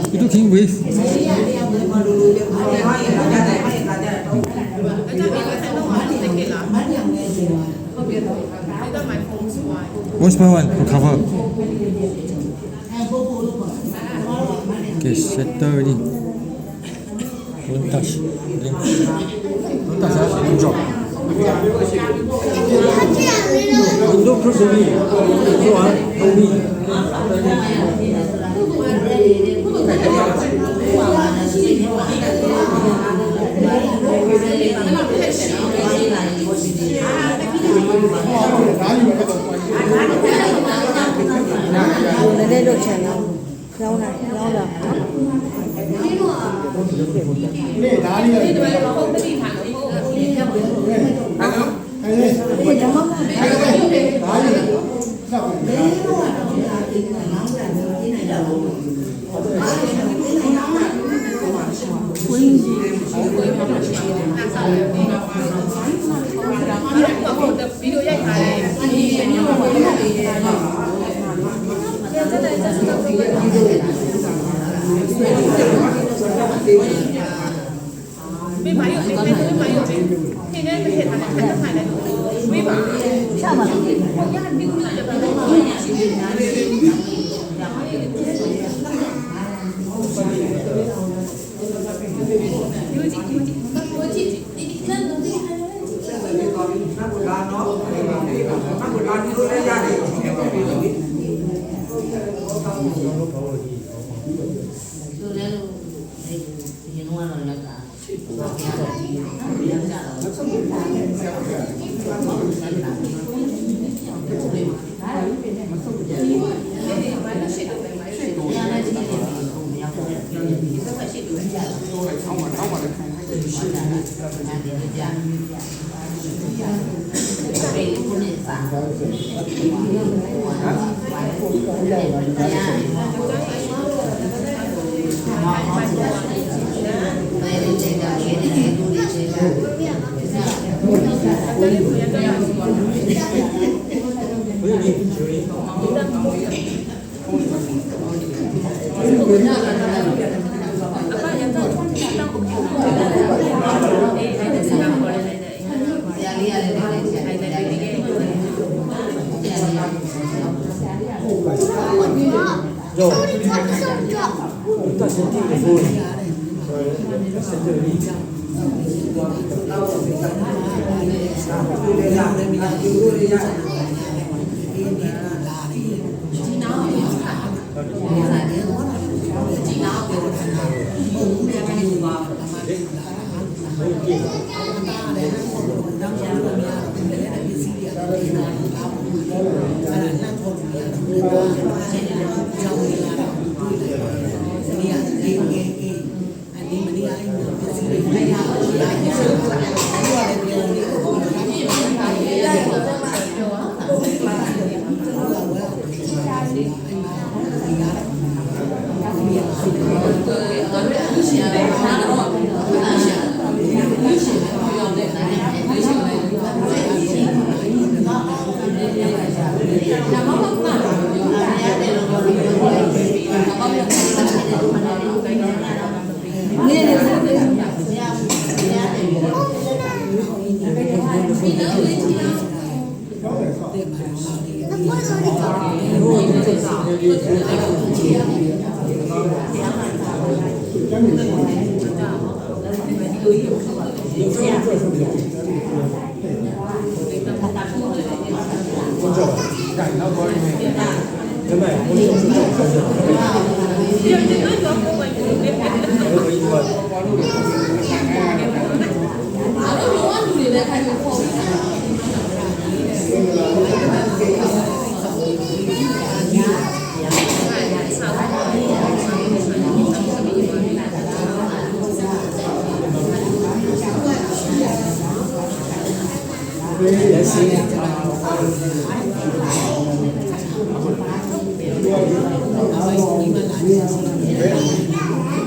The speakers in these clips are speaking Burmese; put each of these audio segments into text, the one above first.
Itu king wave. One by one for cover. Okay, settle ready. Don't touch. Don't touch. Don't drop. Window close only. So only. Đây độ chén nào, rau này, rau nào. Hãy subscribe cho kênh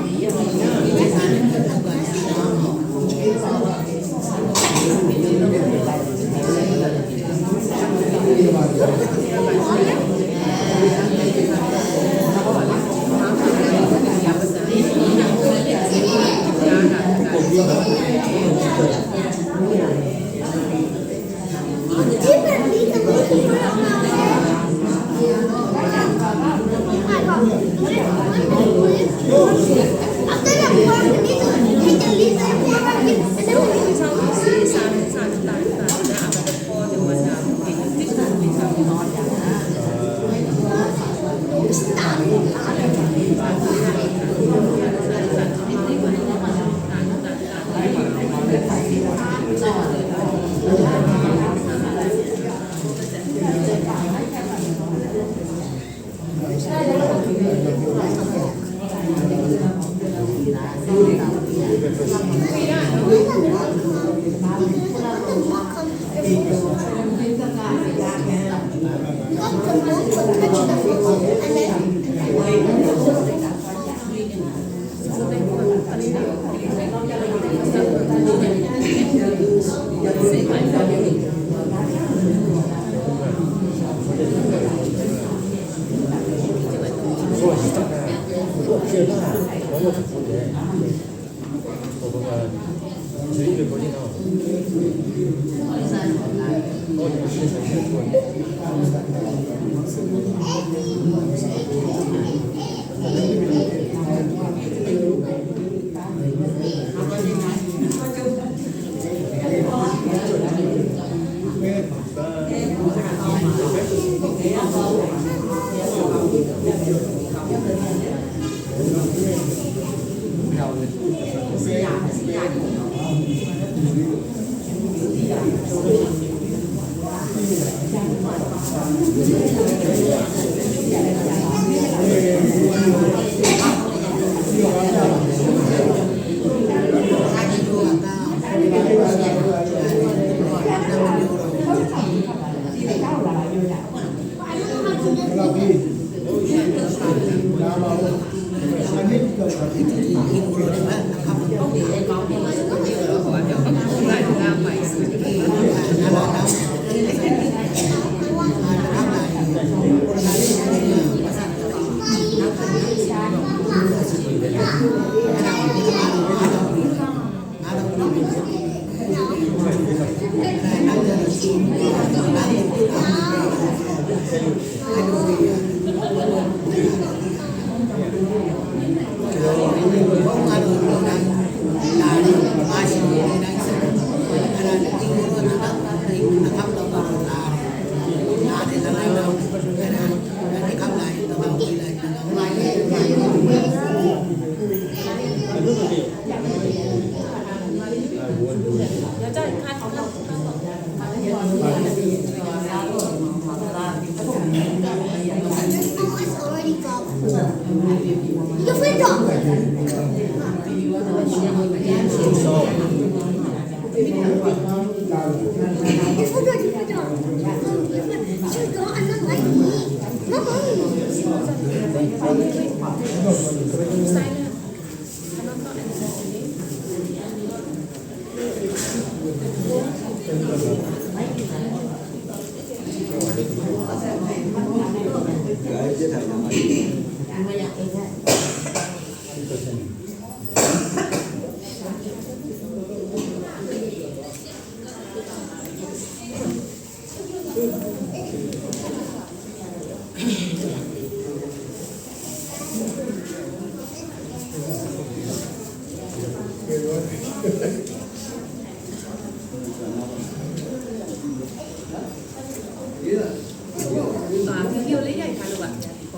Ghiền Mì Gõ để không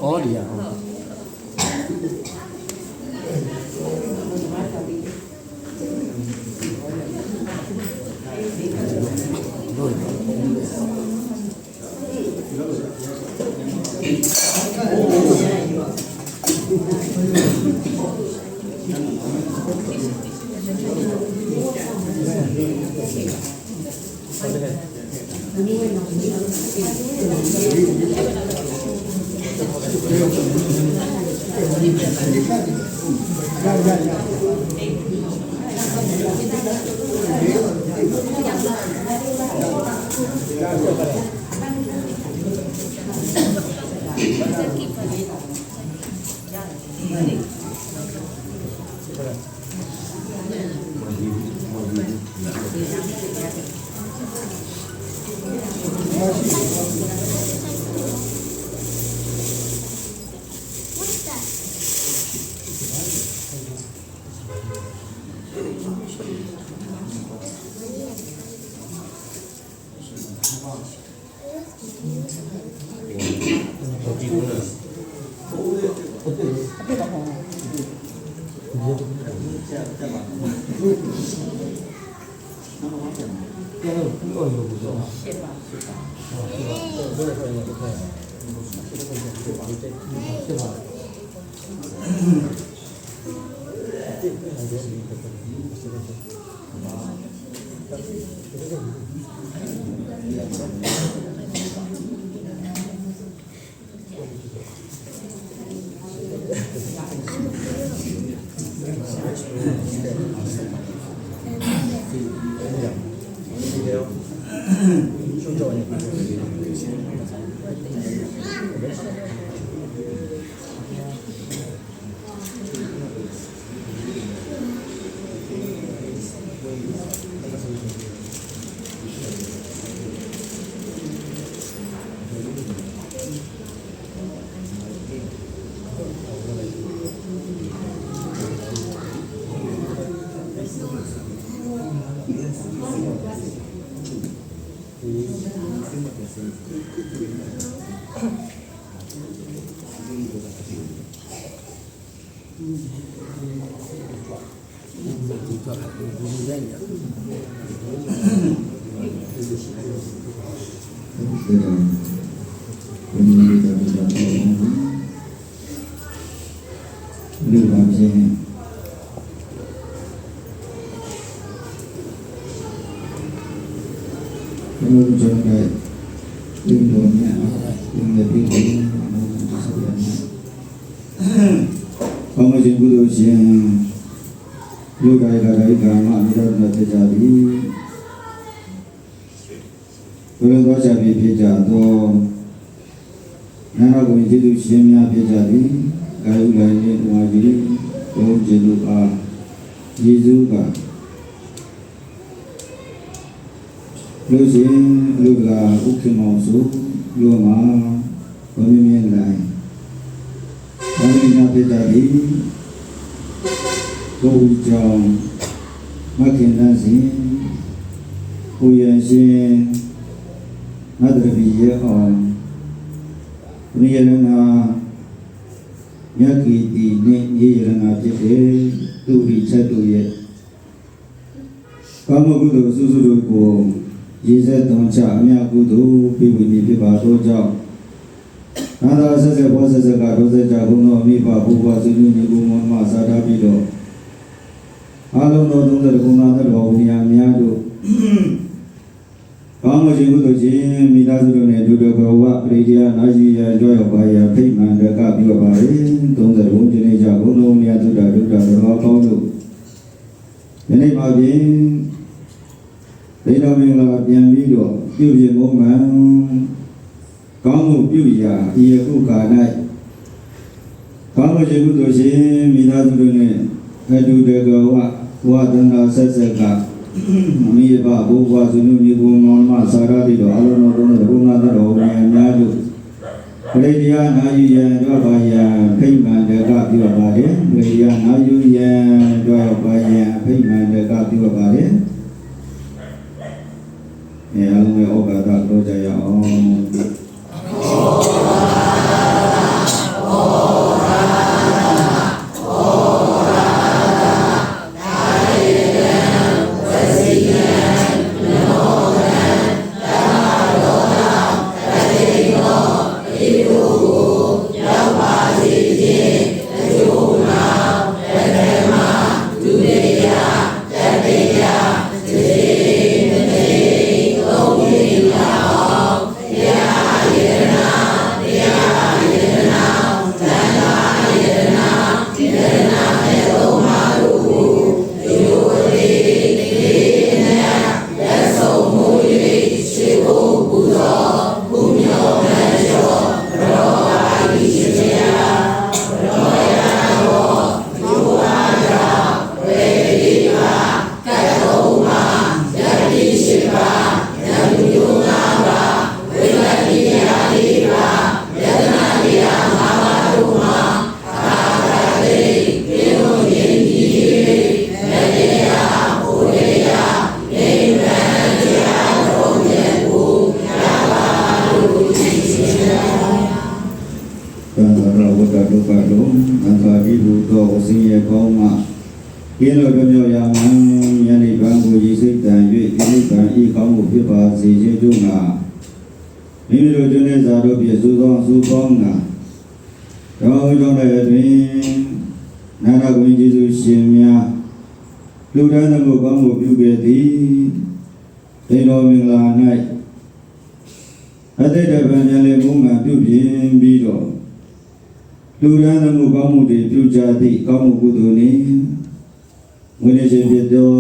bỏ lỡ Yeah. ဆင်းရဲကောင်းမှကင်းလို့တို့မြောက်ရမှန်ယနေ့ဗံကိုရည်စိတ်တန်၍ဒီနိဗ္ဗာန်ဤကောင်းမှုဖြစ်ပါစေခြင်းတို့ငါမိမိတို့ကျွမ်းတဲ့ဇာတို့ပြည့်စုံသောစုပေါင်းငါတော်ကြောင့်လည်းတွင်နာနာကိုယေရှုရှင်များလူတန်းမှုကောင်းမှုပြုခဲ့သည်ဒေတော်မင်္ဂလာ၌အတိတ်တပံဉာဏ်လေးဘုံမှပြုပြင်ပြီးတော့လူတန်းမှုကောင်းမှုတွေပြုကြသည့်ကောင်းမှုကုသိုလ်နှင့်ဝိနည်းရှင်ဖြစ်သော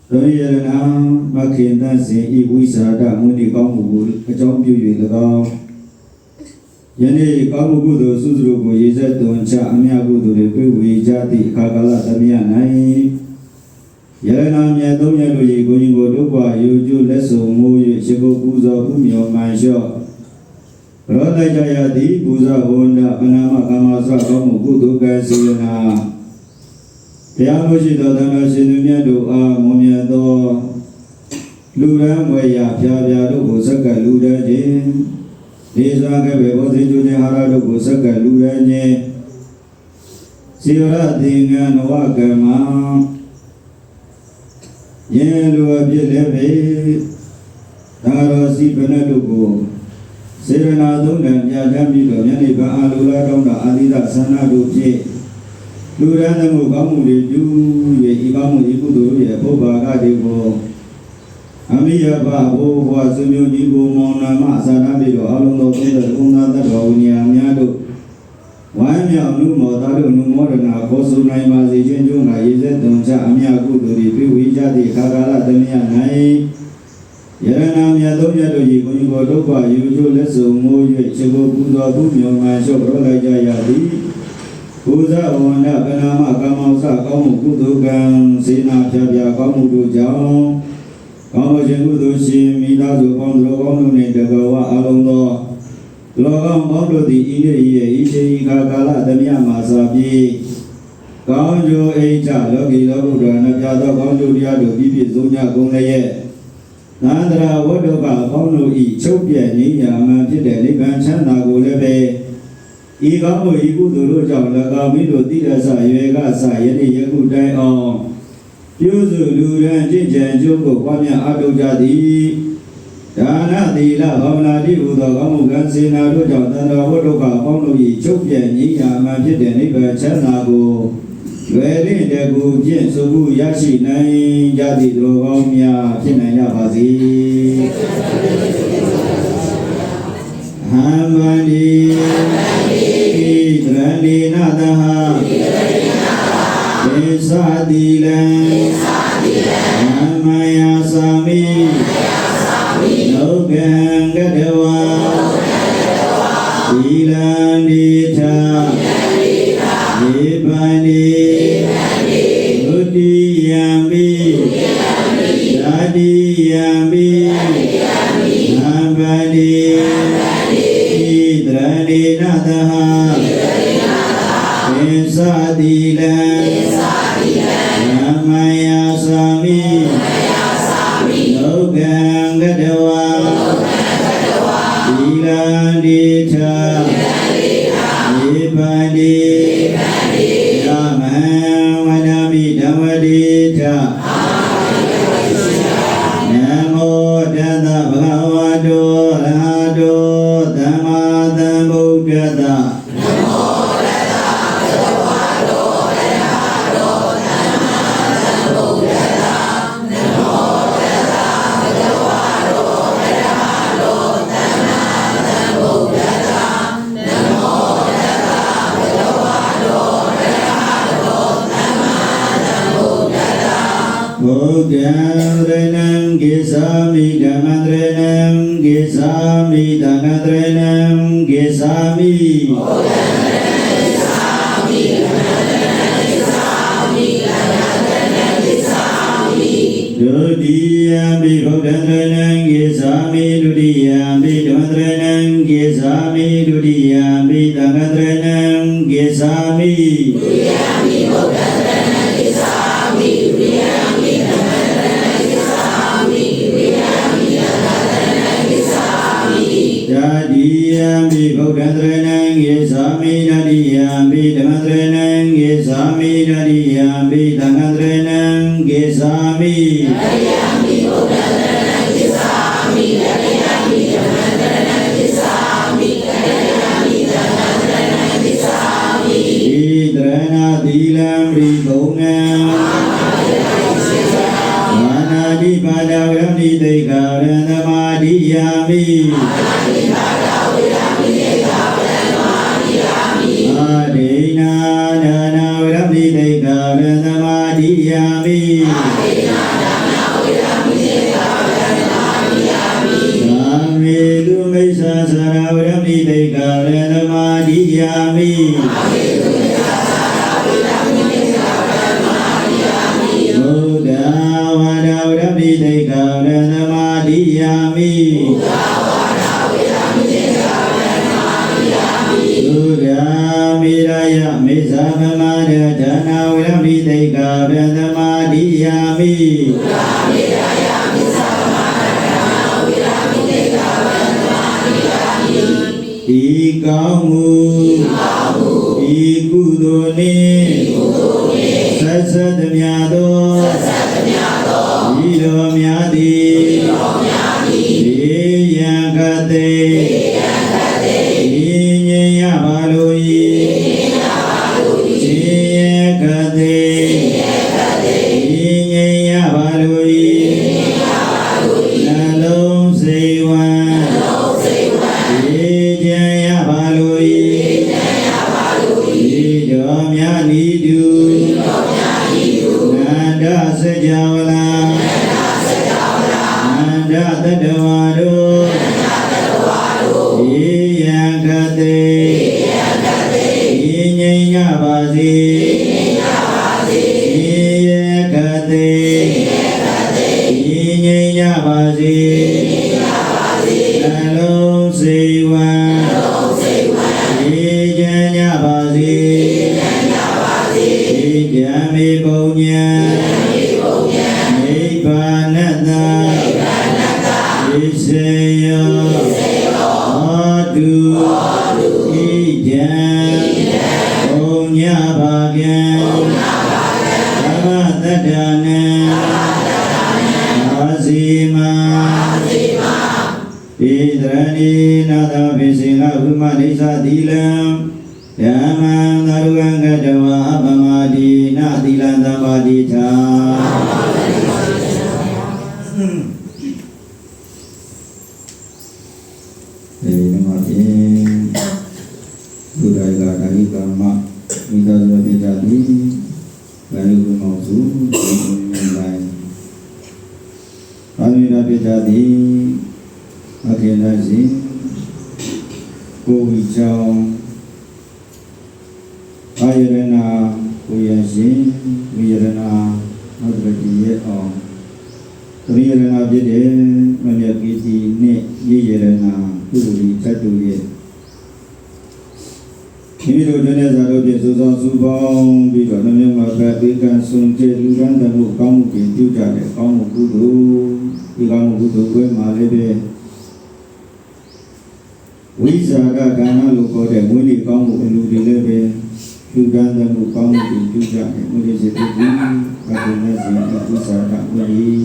သောယရဏမခေတ္တစေဤဝိစာဒမုန်ဒီကောင်းမှုကိုအကြောင်းပြု၍၎င်းယနေ့ကောင်းမှုကုသိုလ်စုစုတို့ကိုရေဆက်သွန်ချအမြတ်ကုသိုလ်တွေပြုဝေကြသည့်အခါကာလသမယ၌ယရဏမြတ်သုံးမြတ်တို့၏ကိုရင်ကိုဒုက္ခယူကျလက်ဆုံမိုး၍ရှိခိုးပူဇော်မှုမြော်မှန်လျှော့ရောလိုက်ကြရသည်ပူဇော်ဝန္ဒပဏာမကာမသကောင်းမှုကုသိုလ်ကံစေနာတရားလို့ရှိသောသံဃာရှင်သူများတို့အားမွန်မြတ်သောလူရန်ဝေယဖြာဖြာတို့ကိုစက္ကပ်လူတန်းခြင်းဒီစွာကဲ့ပဲဘောဇိကျိုးခြင်းဟာရတို့ကိုစက္ကပ်လူတန်းခြင်းစီရသင်္ကန်းနဝကမ္မယေလူအပြည့်လည်းပဲသာရောစီပနတို့ကိုစေရနာသုံးတန်ပြဋ္ဌာန်းပြီးတော့ယနေ့ဗအာလူလာတော်တာအာသီသဆန္ဒတို့ဖြင့်လူရန်မှုကောင်းမှုတွေပြု၍ဤကောင်းမှုဤကုသိုလ်ရဲ့ဘုဗ္ဗာကတွေကိုအမိယဘဘိုးဘွားဆွေမျိုးညီကိုမောင်နှမအစာနာပြီးတော့အလုံးစုံ30ကုဏသတ္တဝဝိညာဉ်များတို့ဝိုင်းမြောက်နုမောသားတို့နုမောဒနာခေါ်ဆိုနိုင်ပါစေခြင်းကြောင့်ငါရေစက်သွန်ချအမြတ်ကုသိုလ်တွေပြုဝေကြသည့်ခါကာလသမယ၌ယရဏမြတ်သုံးမြတ်တို့၏ကိုယ်ကိုဒုက္ခယူကျိုးလက်ဆုံမိုး၍ခြေကိုပူဇော်မှုမြော်မှန်လျှော့ရောလိုက်ကြရသည်ပူဇော်ဝန္ဒပဏာမကာမောစကောင်းမှုကုသိုလ်ကံစေနာဖြာဖြာကောင်းမှုတို့ကြောင့်ကောင်းခြင်းကုသိုလ်ရှင်မိသားစုပေါင်းတို့ကောင်းတို့နှင့်တကဝအလုံးသောလောကပေါင်းတို့သည်ဤနေ့၏ဤချိန်ခါကာလသမယမှာစာပြီးကောင်းကျိုးအိဋ္ဌလောကီလောကုတ္တရာနှပြသောကောင်းကျိုးတရားတို့ပြည့်ပြည့်စုံကြကုန်လျက်သန္တရာဝတ္တုကကောင်းတို့ဤချုပ်ပြည့်ငြိမ်းရာမှဖြစ်တဲ့နိဗ္ဗာန်ချမ်းသာကိုလည်းပဲဤကောင်းမှုဤကုသိုလ်တို့ကြောင့်၎င်းမိတို့တိရဆရွယ်ကဆယနေ့ယခုတိုင်အောင်ပြုစုလူရန်ကျင့်ကြံကြိုးကိုပွားများအားထုတ်ကြသည်ဒါနသီလဘာဝနာတိဟူသောကောင်းမှုကံစေနာတို့ကြောင့်သန္တရာဝတ္တုကကောင်းတို့ဤချုပ်ပြည့်ငြိမ်းရာမှဖြစ်တဲ့နိဗ္ဗာန်ချမ်းသာကိုလွယ်လင့်တကူဖြင့်စုခုရရှိနိုင်ကြသည့်သူတော်ကောင်းများဖြစ်နိုင်ကြပါစေဟံဗန္တိသရဏိနာတဟဒေသတိလံဓမ္မယသာမိလောကံကတဝါသီလံဒီထာယေပန္တိဒုတိယံပိဓာတိယံပိဟံဗန္တိသရဏိနာတဟဒေသတိလံဓမ္မယသာမိလောကံကတဝါသီလံဒီထာယေပန္တိဓမ္မံဝန္ဒမိဓမ္မတိထနမောတတဗုဒ္ဓဝါတောရဟတောသမ္မာသမ္ဗုဒ္ဓတဘုဒ္ဓံရဏံကိသာမိဓမ္မံရဏံကိသာမိသံဃံရဏံကိသာမိဘုဒ္ဓံရဏံကိသာမိဓမ္မံရဏံကိသာမိသံဃံရဏံကိသာမိဒုတိယံပိဘုဒ္ဓံရဏံကိသာမိဒုတိယံပိဓမ္မံရဏံကိသာမိဒုတိယံပိသံဃံရဏံကိသာမိဒုတိယံပိဘုဒ္ဓံရဏံကိသာမိဒုတိယံပိဓမ္မံရဏံကိသာမိဒုတိယံပိသံဃံရဏံကိသာမိတတိယံပိဘုဒ္ဓံရဏံကိသာမိတတိယံပိ ဓမ္မတရဏံကေသာမိတတိယံပိသံဃတရဏံကေသာမိတတိယံပိဘုဒ္ဓတရဏံကေသာမိတတိယံပိဓမ္မတရဏံကေသာမိတတိယံပိသံဃတရဏံကေသာမိဣတရဏသီလံပရိဘုံနံမာနာတိပါဒဝရမိတေကရဏသမာဓိယာမိအာဒေနာဒါနာဝရမိတေကရဏသမာဓိယာမိသာမေတုမိစ္ဆာသရဝရမိတေကရဏသမာဓိယာမိဘုဒ္ဓဝါဒဝရမိတေကရဏသမာဓိယာမိသုရာမေရယမေဇာမမရဒါနာဝရမိတေကရဏသမာဓိယာမိဤကောင်းမှုဤကုသိုလ်နှင့်ဆက်ဆက်သမျှသောဤတော်များသည်ေယံကတိဤငြိမ်ရပါလို၏ေယံကတိဤငြိမ်ရပါလို၏နှလုံးစိတ်ဝမ်းေချမ်းရပါလို၏ဤတော်များဤသူနန္ဒစကြာဝဠာနန္ဒတတဝါတို့ေယံကတိဤငြိမ်ကြပါစေေယံကတိဤငြိမ်ကြပါစေနှလုံးစိတ်ဝမ်းေချမ်းကြပါစေေကြံမေပုံညာနိဗ္ဗာနတဣစေယောဟောတုဣကြံပုံညာဘာကံသမတတ္တနံအာစီမဣတရဏိနာသပိစေနဥမဒိသသီလံဓမ္မံသရုံကတဝါပမတိနာသီလံသမာဓိထာနမတေဘုရားကဓာရိကမမိသားစုတေကြသည်ဘာလို့မအောင်စုဒီတိုင်းဘာလို့လာပြကြသည်အခေနစီကိုဝီချောင်းအာယရဏကိုရရှင်ဝိရဏနောက်တစ်ကြည့်ရအောင်သရိယရဏဖြစ်တယ်မမြတ်ကိစီနဲ့ရရဏကုသိုလ်ချက်တူရဲ့ဒီလိုကျတဲ့ဇာတို့ပြည့်စုံသောစုပေါင်းပြီးတော့နှမျိုးမှာပဲဧကံဆုံးကျလူကံတမှုကောင်းမှုပြင်ပြုကြတယ်ကောင်းမှုကုသိုလ်ဒီကောင်းမှုကုသိုလ်ကိုမှလည်းပဲဝိဇာကကံလို့ခေါ်တဲ့ဝိနည်းကောင်းမှုအလူတွေလည်းပဲလူကံတမှုကောင်းမှုပြင်ပြုကြတယ်ဝိနည်းစေတသိက်ဘာလို့လဲဆိုတော့ဝိဇာကဝိနည်း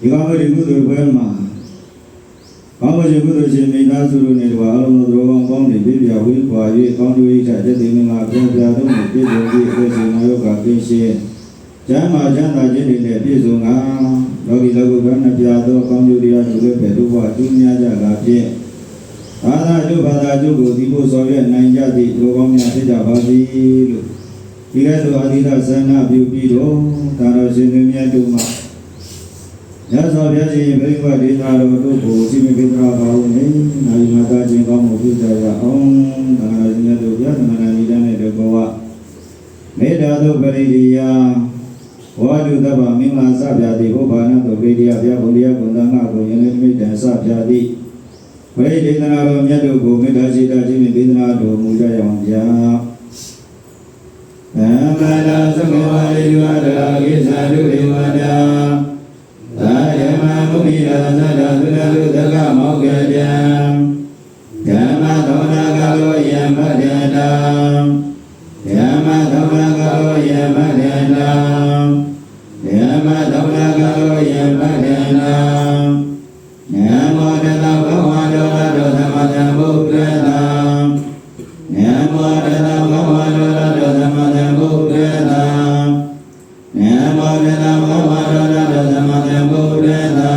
ဒီကောင်းမှုတွေကုသိုလ်ကိုမှဘာမှရှိကုသိုလ်ရှင်မိသားစုတို့နဲ့တကွာအလုံးစုံသောကောင်းတွေပြည့်ပြဝေးပွား၍ကောင်းတို့ဣဋ္ဌကျက်သိမင်္ဂလာပြည့်ပြသုံးကိုပြည့်စုံပြီးအသက်ရှင်နာယောဂကင်းရှင်းကျမ်းမာချမ်းသာခြင်းတွေနဲ့ပြည့်စုံငါလောကီလောကုတ္တရာပြသောကောင်းကျိုးတရားတို့လည်းပဲတို့ဘဝကျိုးများကြတာဖြင့်ဘာသာကျိုးကိုဒီဖို့ဆောင်ရွက်နိုင်ကြသည့်လူကောင်းများဖြစ်ကြပါစေလို့ဒီကဲ့သို့အာသီသဆန္ဒပြုပြီးတော့သာတော်ရှင်သူများတို့မှာရသော်ပြည့်စုံပြိဝဒေနာတော်တို့ကိုစိမပိတရာပါဦးနေနိုင်မှာသာခြင်းကောင်းမှုပြုကြရအောင်သာတော်ရှင်တို့ပြသမဏနိဒနဲ့တကောဝမေတ္တာတို့ပရိဒီယာဝါဒုတ္တဗမင်္ဂလာစပြတိဘုဗ္ဗာနတုပိတိယပြဘုံတရားကုန္တငါကိုယနေ့မိတ္တစပြတိဝိဒေသနာတော်မြတ်တို့ကိုမေတ္တာစိတ်ဓာတ်ခြင်းဖြင့်ဒေသနာတော်မူကြရအောင်ဗျာသမ္မာလာသမေဝရေဝါဒရာကိသဒုရေဝါဒသာယမမုနိရာသဒ္ဒသုလလုတကမောက္ခယံဓမ္မသောနာကလောယံမရ ဒတံယမသောလကောယမဒတံယမသောလကောယမဒတံနမောတတဘဂဝါတောရတောသမတံဗုဒ္ဓတံနမောတတဘဂဝါတောရတောသမတံဗုဒ္ဓတံနမောတတဘဂဝါတောရတောသမတံဗုဒ္ဓတံ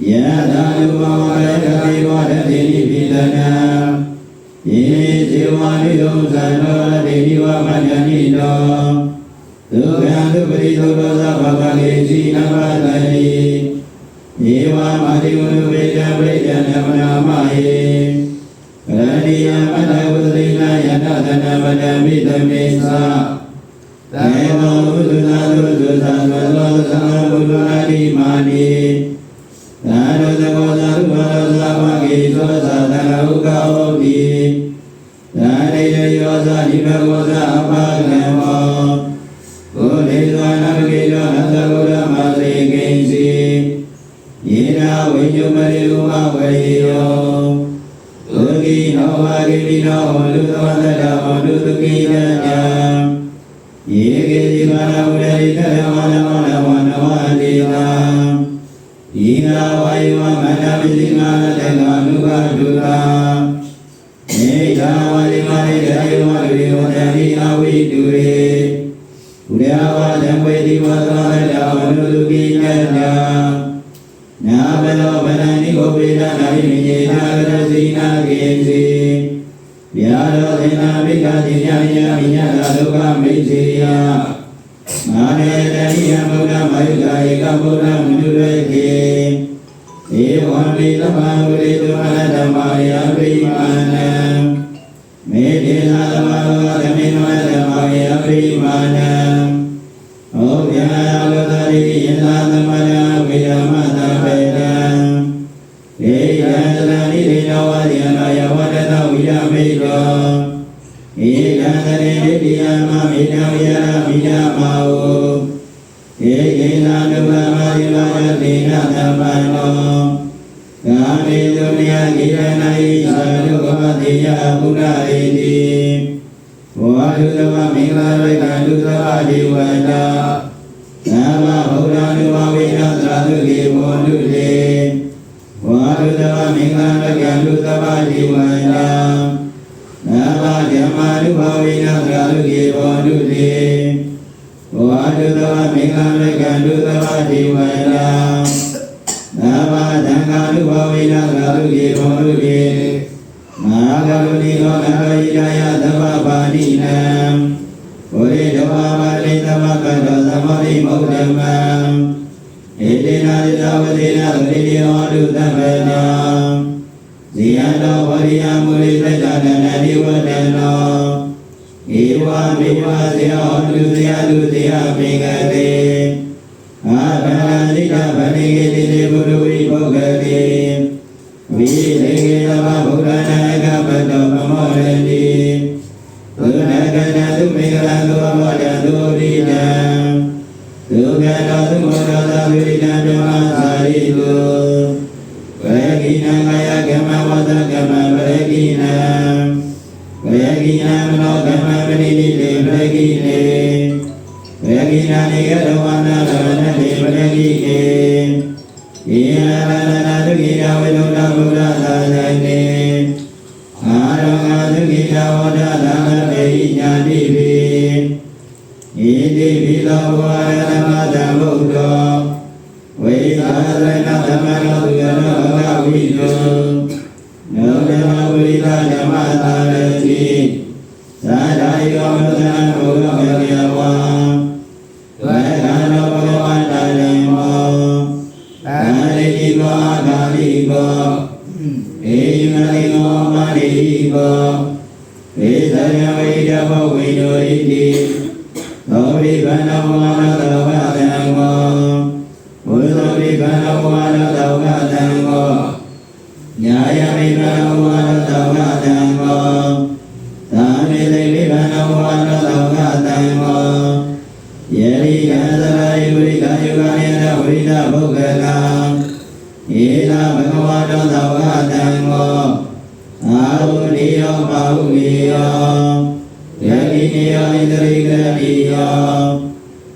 ယထာလူဘောရေတတိဝတတိပိတနံယေဇေဝနိရောဇံတောတိဝမတ္တနိတောဒုက္ခံဒုပရိသောသောသဗ္ဗကေစီနဗတတိယေဝမတိဝုဝေတံဝိတံနမနာမယေကရဏိယမတ္တဝုသိနာယတသနပတံမိတမေသသေနောဝုသုသာသုသုသာသောသောသံဃဘုဒ္ဓနာတိမာနိသာရသဘောသာရုဘောသာဝကေသောသာသံဃဥက္ကဩတိသာရိယယောသာဒီဘဂဝသာအပါကံမောကိုလေသောနဗကေသောနသဗုဒ္ဓမသေကိဉ္စီယေနာဝိညုမရေဥမဝေယောသုခိနောဝါကိတိနောလူသောတတဝန္တုသုခိတံယေကေတိမာနဝရေကရမနမနဝနဝတိတံဤနာဝါယဝမန္တပိစိမာနတေကနုဘဒုတာဧကာဝတိမာရိဒေယဝရေဝတတိအဝိတုရေဘုရားဝါဓမ္မေတိဝသောရတဝန္တုသုခိတံနာဘလောဗန္တိကိုပိဒနာမိမြေနာရစီနာကေစီဗျာရောသေနာဘိက္ခတိညာယမိညာဒုက္ခမိစေယမာနေတရိယဗုဒ္ဓမယုကာဧကဗုဒ္ဓမနုရေကေဧဝံပိသမံဝိရိတုအနတ္တမယပရိမာဏံမေတေသာသမလောကမေနဝတ္တမယပရိမာဏံဩဗျာလောတရိယသာသမဏဝိဓမ္မသပေတံဧယံသလနိရိနောဝတိယနာယဝတ္တဝိရမေတောဧကံသရေဒိဋ္ဌိယမမိတံဝိရမိဓမ္မာဝဧကေနာနုဗ္ဗမရိဝရတိနာသမ္ပန္နောကာမေတုမြာကိရဏိသာဓုဝတိယဘုရားဣတိဘောဓုသဝမင်္ဂလာရိကံဒုသဝဒီဝတာသမ္မာဗုဒ္ဓ ानु ဝဝိနသရသုကေဘောဓုလေဘောဓုသဝမင်္ဂလာရိကံဒုသဝဒီဝတာသမ္မာဓမ္မာ ानु ဝဝိနသရသုကေဘောဓုလေဘောဓုသဝမင်္ဂလာရိကံဒုသဝဒီဝတာသမ္မာသံဃာ ानु ဝဝိနသရသုကေဘောဓုလေမဟာကလုဏီသောနဂိရာယသဗ္ဗပါဏိနံဘုရေဓမ္မပါဠိသမကတောသမရိမုဒ္ဓမံဧတေနာသဝတိနာဂရိယောတုသဗ္ဗနာဇိယတောဝရိယမုရိသတ္တနာတိဝတ္တနောဧဝမေဝဇေယောတုဇေယတုဇေယမေကတိအာဗန္တိတဗဏိကေတိဘုရုဝိပုဂ္ဂတိဝိသေကေသဗ္ဗဗုဒ္ဓနာကပတောပမောရတိသုဏကတသုမေကလံသောမောတံသုရိတံသုကတောသုမောတသဝိရိတံဓမ္မသာရိတုဝေကိနံကာယကမ္မဝတ္တကမ္မဝေကိနံဝေကိနံမနောကမ္မပရိနိတိဝေကိနေဝေကိနံနိကတဝနာသဝနတိဝေကိနေဣယရဏနာသုခိယဝိသုဒ္ဓဗုဒ္ဓသာသနေအာရောဂသုခိယဝဒသာသနေညာတိပိဣတိပိသောဝါရမတံဗုဒ္ဓောဝိသာရဏသမနောသူယောဘဂဝိတောနောဓမ္မဝိသဓမ္မသာရတိသာဒာယောမသံဘုရောယဝံဝေကံနောဘဂဝန္တလေမောသာရိတိကောသာရိကောဧယမတိကောမရိကောဝိသယဝိတဘောဝိတောဣတိသောဝိဗန္နဝါနသောဝတံကောဘုသောဝိဗန္နဝါနသောဝတံကောညာယမိဗန္နဝါနသောဝတံကောသာမေတိဝိဗန္နဝါနသောဝတံကောယေရိကံသရာယုရိကံယုဂာယနဝိဒဘုဂ္ဂလံဧနာဘဂဝါတောသဝတံကော ဟုနိယောမဟုနိယောယတိနိယောဣတရိကတိယော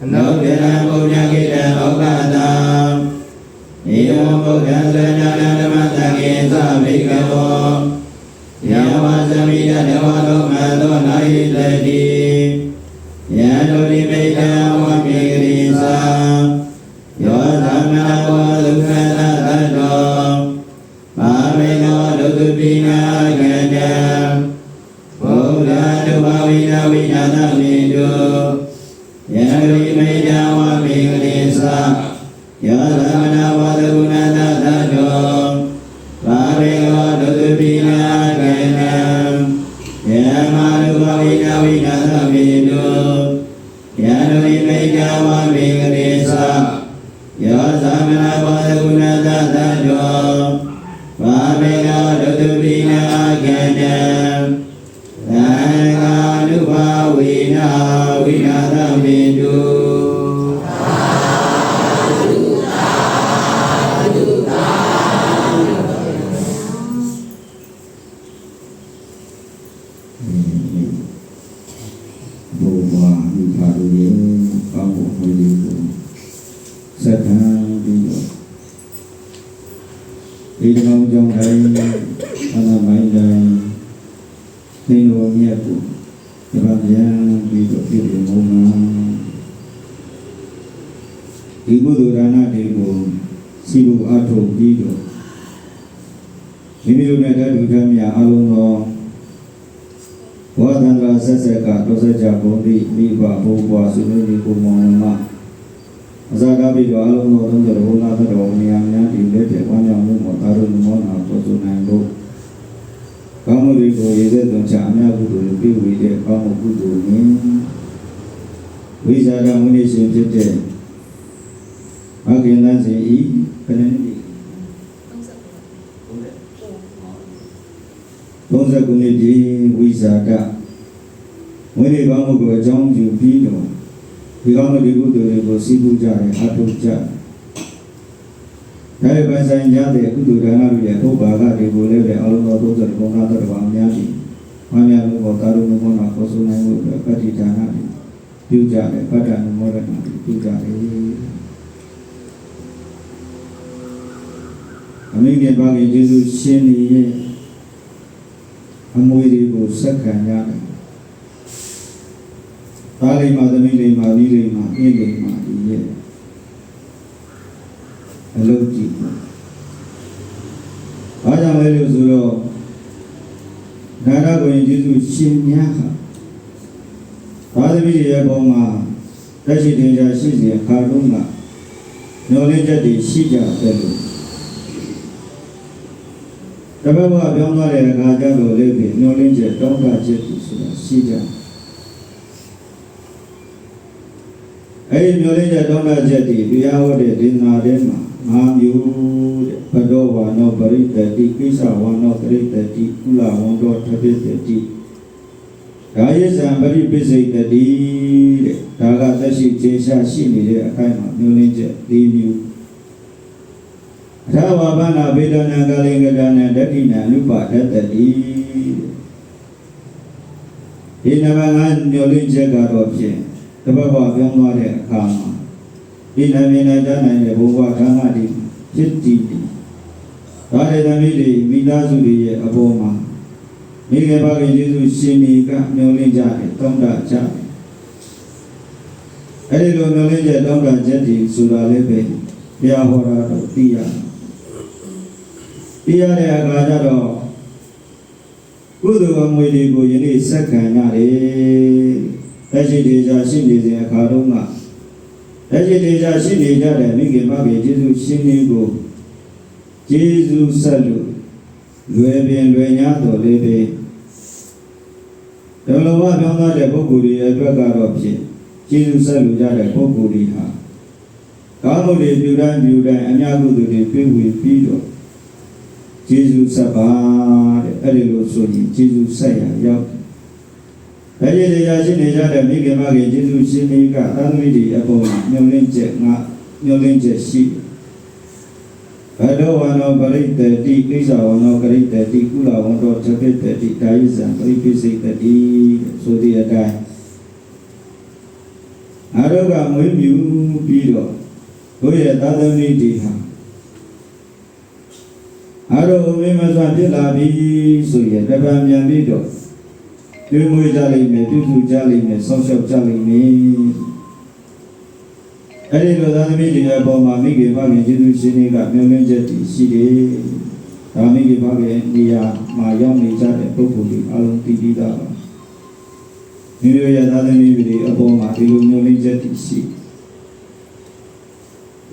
အနုတ္တရံဘုရားကိတံဩဃတံဧဝံဘုဒ္ဓံသရဏံဓမ္မတံကေသဗိကဝောယဝသမိတတဝလောမသောနာယိတတိယံဒုရိမိတံဝမေဂရိသာယောသမနာဝဒုက္ခသတ္တောပါမေနောဒုက္ခပိနာကတံဘုရားတုဘဝိနာဝိနာသမိတုယံဒုရိမိတံဝမေဂရိသာယောသမနာဝဒုက္ခသတ္တောပါမေနောဒုက္ခပိနာကတံယမတုဘဝိနာဝိနာသမိတုယံဒုရိမိတံဝမေဂရိသာယောသမနာဝဒုက္ခသတ္တောပါမေနောဒုက္ခပိနာကတံသံဃာနုဘာဝိနာဝိနာသမိတုဘုရားဒီပါရမီကောင်းဖို့ဟောဒီကိုစက္ကန့်ပြီးတော့ဒီကောင်းကြောင့်တိုင်းအနာမိုင်းတိုင်းသင်တော်မြတ်ကိုဒီပါပြန်ပြီးတော့ပြည့်စုံမုံမှာဒီကုသိုလ်ဒါနတွေကိုစီဖို့အထောက်ပြီးတော့မိမိတို့နဲ့တတူထမ်းမြအလုံးတော်ဘောဓန္တရာဆက်ဆက်ကတောဆက်ကြဘုံတိမိဘဘုရားဆုနေဒီကိုမောင်မအစကားပြီးတော့အလုံးတော်သုံးတော်ဘုရားတော်မြာများဒီလက်တဲ့ဝမ်းမြောက်မှုမှာသာရုဏမောနာပေါ်စုနိုင်ဖို့ကောင်းမှုတွေကိုရည်စက်သွန်ချအများကုသိုလ်ပြုဝေတဲ့ကောင်းမှုကုသိုလ်နဲ့ဝိဇာကမုနိရှင်ဖြစ်တဲ့အခင်သန်စီဤခဏနေ39နှစ်ပြည့်ဝိဇာကဝိနည်းကောင်းမှုကိုအကြောင်းပြုပြီးတော့ဒီကောင်းမှုဒီကုသိုလ်တွေကိုစီးပူးကြတယ်အထောက်ကြတယ်။ဒါပေမဲ့ဆိုင်ကြတဲ့ကုသိုလ်ဒါနတွေရဲ့ဘုရားကတွေကိုလည်းပဲအလုံးစုံ30ဘုံနာတော်ဘာများပြီ။ဘာများလို့တာရုံမောနာကိုဆိုနိုင်လို့ပဋိဒါနတွေပြုကြတယ်ပဋ္ဌာနမောဒနာတွေပြုကြတယ်။အမိငယ်ပါခင်ယေရှုရှင်ရဲ့အမွေတွေကိုစက္ခံရတယ်။ဒါလိမ္မာသမီးလိမ္မာမိလိမ္မာအင်းလိမ္မာဒီရဲ့အလုပ်ကြည့်။ဘာကြောင့်လဲလို့ဆိုတော့ဒါနကိုယေရှုရှင်များဟာဘာသမီးရဲ့ဘုံမှာတက်ရှိတင်ကြရှိစီအခါတုန်းကညှော်လင်းချက်တွေရှိကြတယ်လို့တပတ်ကပြောင်းသွားတဲ့အခါကျတော့လည်းညှော်လင်းချက်တောင်းတချက်တွေဆိုတာရှိကြအဲဒီညှော်လင်းချက်တောင်းတချက်တွေတရားဟောတဲ့ဒေသနာထဲမှာ5မျိုးတဲ့ဘဒောဝါနောပရိတတိကိစ္စဝါနောပရိတတိကုလဝန္တောထပိတတိဒါယဇံပရိပိစိတတိတဲ့ဒါကသက်ရှိခြေရှားရှိနေတဲ့အခိုင်မှာညှော်လင်းချက်4မျိုးသာဝဗန္နာဗေဒနာကာလိကဒနာဒဋ္ဌိနာအနုပါဒတ္တိဒီနမငါညှော်လင်းချက်ကတော့ဖြင့်တပတ်ပြောင်းသွားတဲ့အခါမှာဒီနမင်းနဲ့တန်းနိုင်တဲ့ဘုရားဌာနတိဖြစ်တည်ဒါတဲ့သမီးတွေမိသားစုတွေရဲ့အပေါ်မှာမိခင်ပါခင်ယေရှုရှင်မီကညှော်လင်းကြတယ်တောင်းတကြတယ်အဲဒီလိုညှော်လင်းချက်တောင်းတချက်တွေဆိုတာလည်းပဲဘုရားဟောတာတော့သိရတယ်တဲ့အခါကျတော့ကုသိုလ်အမွေတွေကိုယနေ့စက္ကန့်ရတယ်လက်ရှိဒေသရှိနေစဉ်အခါတုန်းကလက်ရှိဒေသရှိနေကြတဲ့မိခင်မခင်ယေရှုရှင်မီကိုယေရှုဆက်လို့လွယ်ပင်လွယ်ညာတော်လေးပဲဒေါလဝပြောင်းသွားတဲ့ပုဂ္ဂိုလ်တွေအတွက်ကတော့ဖြင့်ယေရှုဆက်လို့ရတဲ့ပုဂ္ဂိုလ်တွေဟာကောင်းမှုတွေပြုတိုင်းအများကုသိုလ်တွေပြုဝေပြီးတော့ယေရှုဆက်ပါတဲ့အဲ့ဒီလိုဆိုရင်ယေရှုဆက်ရရောက်တယ်ဘယ်ရည်ရရှိနေကြတဲ့မိခင်မခင်ယေရှုရှင်မီကသာသမီတွေအပေါ်ညှော်လင့်ချက်ရှိ Bado wano balik tadi, kisah wano balik tadi, kula wano capit tadi, daisan balik fisik tadi, sudi ada. Ada kamu miu biro, boleh tanda ni dia. Ada umi masa bila bi, suya dapat yang biro. Dulu jali me, dulu jali me, sosial jali me. Ada lo tanda ni dia bawa mami ke bagian jitu sini kat mungkin jadi sini. Kami ke bagian dia mayang ni jadi pukuli alung tinggi dah. Ini ya tanda ni dia bawa mami mungkin jadi sini.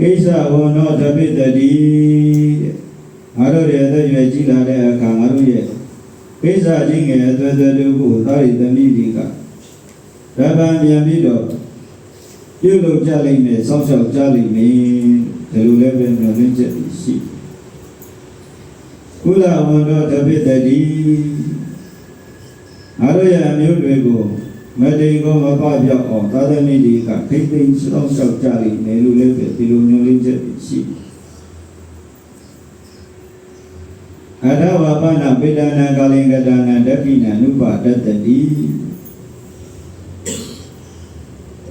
Kisah wono tapi tadi ada dia tu jual cila dia kangaru ye. Kisah jingga tu dulu tadi demi dia. Dapat yang biro. Dulu jali me, sosial jali me, dulu level mungkin jadi si. Kula wono tapi tadi ada yang nyuruh Mesti kau apa dia oh, tadi ni dia kita sosial jali me, dulu level dulu mungkin jadi si. Ada apa nak bedana kali kadana dakina nupa tadi.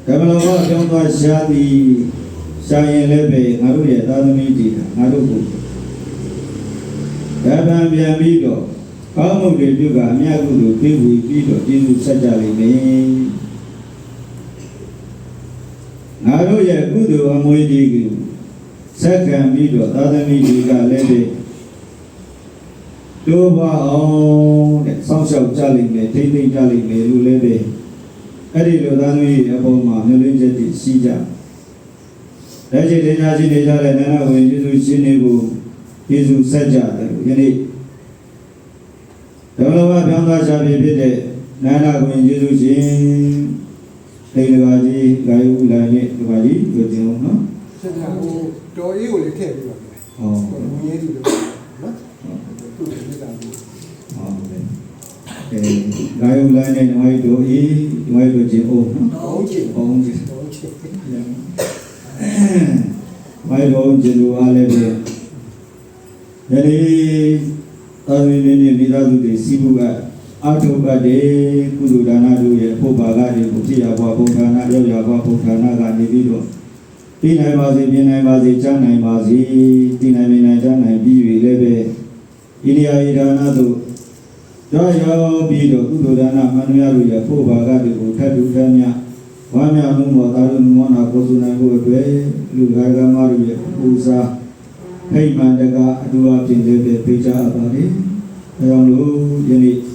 Kalau awak contoh syadi saya lebih ngaruh ya tahu ni dia ngaruh pun. Dalam biang bido, kamu dia juga miagu tu pibu bido jitu saja ini. Ngaruh ya kudu amui dia. Sekarang bido tahu ni juga lebih. Coba orang sosial jalan ni, tinggi jalan ni lu lebih. Adi lu tahu ni apa mana lu jadi sijak. Jadi dia jadi jalan nana orang Yesus sini bu, Yesus saja tu. Jadi kalau apa yang dah jadi beda, nana orang Yesus sini, tinggi gaji, gayu lagi gaji tu jauh no. Sekarang doi boleh tiap juga. Oh. Mungkin itu. Gayu lagi ni doi tu jauh. Ông chỉ mấy đồ chỉ đồ ale bê, jadi tadi ni ni dah tu deh sibuk atau pada kudu dana tu ya, pobaga ni bukti apa pokana, ya apa pokana kan ni bido. Tinai masih, canai masih, tinai minai canai biwi lebe. Ini air dana tu, jaya bido kudu dana manusia tu ya, pobaga ni bukti tu kanya. Wamnya mumma tarun mana kosuna ko dwe lu garga maru ye usa hei mandaka dua pinde peja abari ayang lu yani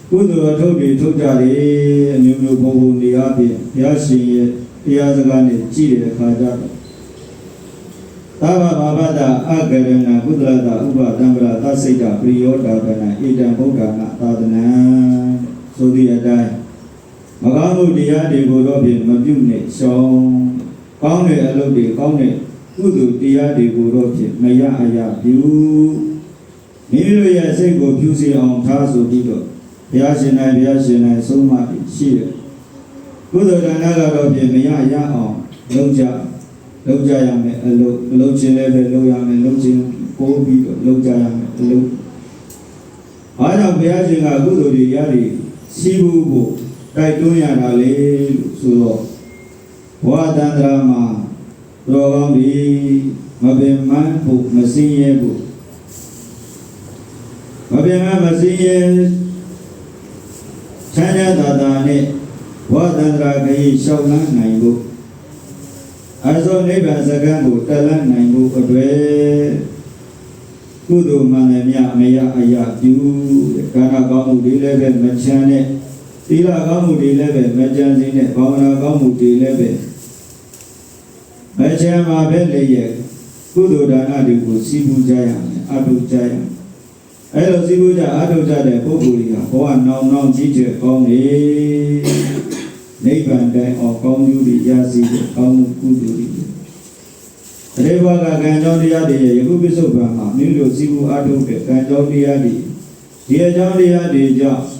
kudu atau di tujari nyumu bobu ni api ya si ya zagane jire kaja taba babada agarana kudrada uba tambra tasida priyoda kana idam bodana tadana sodi adai Magamu dia di bodoh bin maju ni song, kau ni alu di kau ni, kudu dia di bodoh bin maya ayah biu, ni lu ya sego biu si orang tasu bido, biasa nai semua di sini, kudu dan agak bin maya ayah orang, loja yang me alu, loja yang me loja ko bido, loja yang me alu, ada biasa ngah kudu dia di sibu bu. Kai dunia nale sulo, wada drama, program di mabeman bu mesinye bu, mabeman mesinye, canya dada ne, wada drama kai shaulan nai bu, aso ne bahasakan bu talan nai bu kedua, kudu mana maya ayah ju, karena kamu di level macam ne. Tila kamu di level macam ni, bawah kamu di level macam apa leye, kudu dana di sibu jaya, adu jaya. Elo sibu jaya, adu jaya populia, bawah nong cice kaum ni, ni bandai or kaum judi jasi, kaum kudu di. Reba kanjau dia di, aku besok bama, ni lo sibu adu ke kanjau dia di, dia jauh.